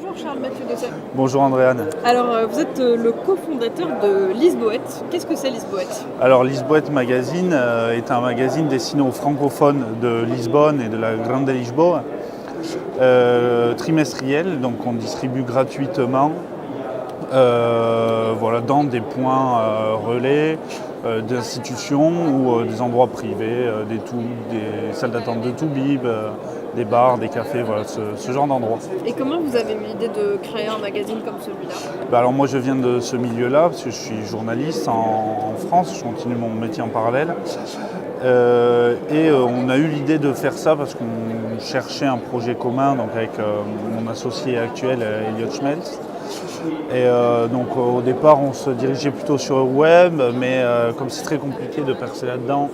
Bonjour Charles-Mathieu Dessay. Bonjour Andréane. Alors vous êtes le cofondateur de Lisboète. Qu'est-ce que c'est Lisboète? Alors Lisboète Magazine est un magazine destiné aux francophones de Lisbonne et de la Grande Lisboa, trimestriel, donc on distribue gratuitement dans des points relais d'institutions ou des endroits privés, des salles d'attente de Toubib, des bars, des cafés, voilà, ce genre d'endroits. Et comment vous avez eu l'idée de créer un magazine comme celui-là? Alors moi je viens de ce milieu-là parce que je suis journaliste en France, je continue mon métier en parallèle. On a eu l'idée de faire ça parce qu'on cherchait un projet commun donc avec mon associé actuel Elliot Schmelz. Donc au départ on se dirigeait plutôt sur le web, mais comme c'est très compliqué de percer là-dedans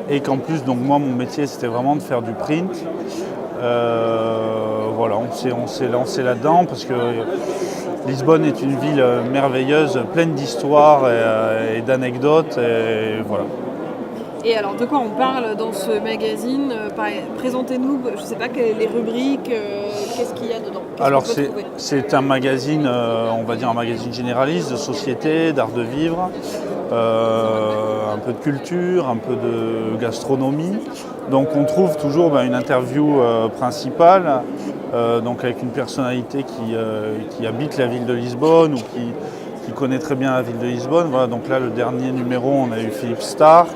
et qu'en plus donc moi mon métier c'était vraiment de faire du print, on s'est lancé là-dedans parce que Lisbonne est une ville merveilleuse, pleine d'histoires et d'anecdotes. Et voilà. Et alors de quoi on parle dans ce magazine? Présentez-nous, je ne sais pas, les rubriques, qu'est-ce qu'il y a dedans? Alors c'est un magazine, on va dire un magazine généraliste de société, d'art de vivre, un peu de culture, un peu de gastronomie. Donc on trouve toujours une interview principale, donc avec une personnalité qui habite la ville de Lisbonne ou qui connaît très bien la ville de Lisbonne. Voilà, donc là le dernier numéro on a eu Philippe Stark.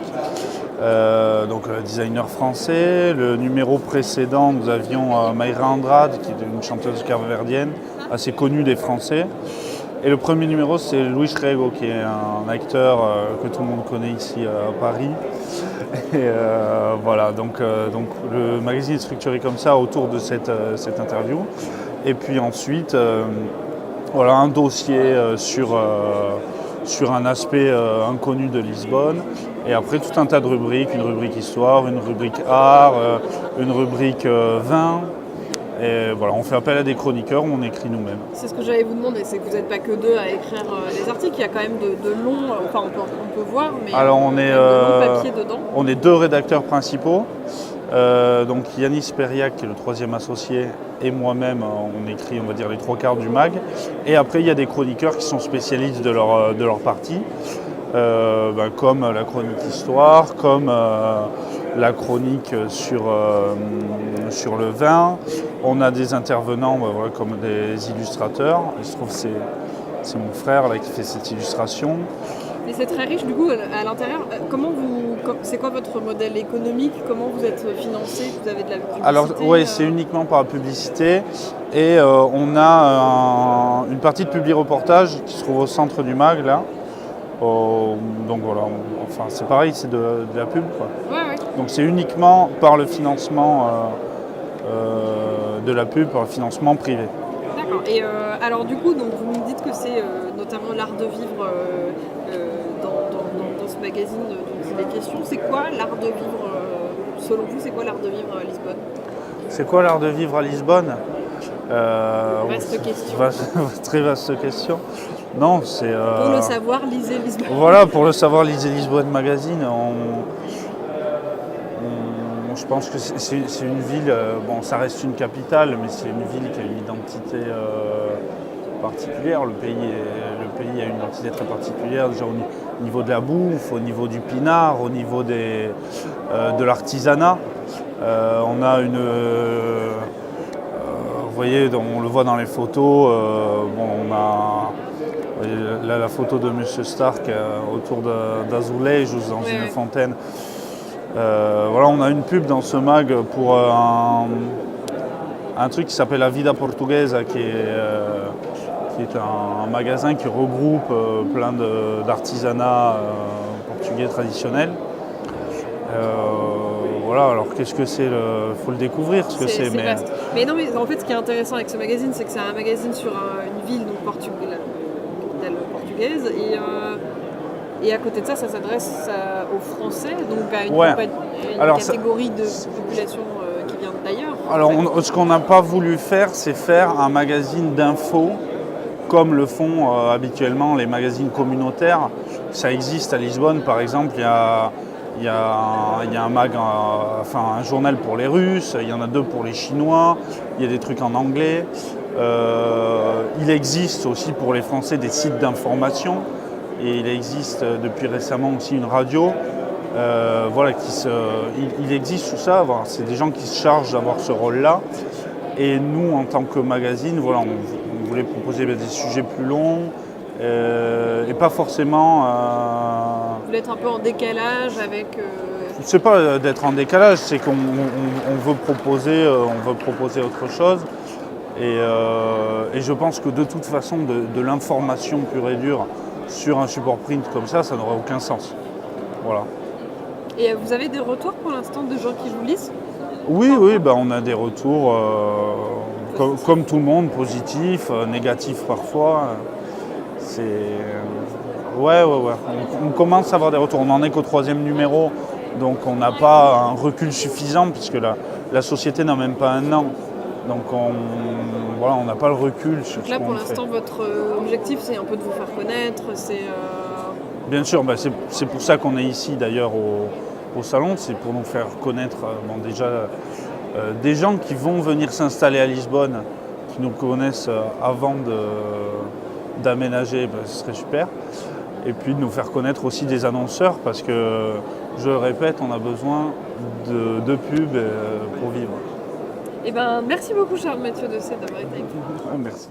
Donc designer français. Le numéro précédent, nous avions Mayra Andrade, qui est une chanteuse capverdienne, assez connue des Français. Et le premier numéro, c'est Luis Rego, qui est un acteur que tout le monde connaît ici à Paris. Et voilà, donc le magazine est structuré comme ça autour de cette interview. Et puis ensuite, un dossier sur un aspect inconnu de Lisbonne. Et après tout un tas de rubriques, une rubrique histoire, une rubrique art, une rubrique vin. Et voilà, on fait appel à des chroniqueurs où on écrit nous-mêmes. C'est ce que j'allais vous demander, c'est que vous n'êtes pas que deux à écrire les articles, il y a quand même de longs, enfin on peut voir, mais alors de longs papiers dedans. On est deux rédacteurs principaux. Donc Yanis Periac, qui est le troisième associé, et moi-même, on écrit, on va dire, les trois quarts du mag. Et après, il y a des chroniqueurs qui sont spécialistes de leur partie, comme la chronique histoire, comme la chronique sur le vin. On a des intervenants comme des illustrateurs. Il se trouve que c'est mon frère là, qui fait cette illustration. Et c'est très riche du coup à l'intérieur. C'est quoi votre modèle économique? Comment vous êtes financé? Vous avez de la publicité? Alors oui, c'est uniquement par la publicité. Et on a une partie de publi-reportage qui se trouve au centre du mag là. Donc voilà, c'est pareil, c'est de la pub quoi. Ouais. Donc c'est uniquement par le financement de la pub, par le financement privé. D'accord. Et alors du coup, donc, vous me dites que c'est notamment l'art de vivre dans ce magazine dont il est question. C'est quoi l'art de vivre selon vous? C'est quoi l'art de vivre à Lisbonne? C'est quoi l'art de vivre à Lisbonne? Vaste question. Très vaste question. Non, c'est. Pour le savoir, lisez Lisbonne. Voilà, pour le savoir, lisez Lisbonne Magazine. Je pense que c'est une ville, ça reste une capitale, mais c'est une ville qui a une identité particulière. Le pays a une identité très particulière, déjà au niveau de la bouffe, au niveau du pinard, au niveau de l'artisanat. On a une. Vous voyez, on le voit dans les photos, on a. Là, la photo de M. Stark autour d'Azulejos dans une fontaine. On a une pub dans ce mag pour un truc qui s'appelle La Vida Portuguesa, qui est un magasin qui regroupe plein d'artisanat portugais traditionnel. Alors qu'est-ce que c'est? Faut le découvrir ce que c'est. Mais non, mais en fait, ce qui est intéressant avec ce magazine, c'est que c'est un magazine sur une ville donc portugaise, et à côté de ça s'adresse aux Français, donc à une catégorie de population qui vient d'ailleurs. Alors, ce qu'on n'a pas voulu faire, c'est faire un magazine d'infos comme le font habituellement les magazines communautaires. Ça existe à Lisbonne, par exemple, il y a un journal pour les Russes, il y en a deux pour les Chinois, il y a des trucs en anglais. il existe aussi pour les Français des sites d'information et il existe depuis récemment aussi une radio. Il existe tout ça. Voilà, c'est des gens qui se chargent d'avoir ce rôle-là. Et nous, en tant que magazine, voilà, on voulait proposer des sujets plus longs et pas forcément. Vous voulez être un peu en décalage avec. C'est pas d'être en décalage, c'est qu'on veut proposer autre chose. Et je pense que de toute façon, de l'information pure et dure sur un support print comme ça n'aurait aucun sens. Voilà. Et vous avez des retours pour l'instant de gens qui vous lisent ? Oui, on a des retours, comme tout le monde, positifs, négatifs parfois. On commence à avoir des retours. On n'en est qu'au 3e numéro, donc on n'a pas un recul suffisant, puisque la société n'a même pas 1 an. Donc on n'a pas le recul sur ce qu'on fait. Donc là, pour l'instant, votre objectif, c'est un peu de vous faire connaître. Bien sûr, c'est pour ça qu'on est ici d'ailleurs au salon, c'est pour nous faire connaître des gens qui vont venir s'installer à Lisbonne, qui nous connaissent avant d'aménager, ce serait super. Et puis de nous faire connaître aussi des annonceurs, parce que, je le répète, on a besoin de pubs pour vivre. Merci beaucoup, cher Mathieu Dosset, d'avoir été avec nous. Merci.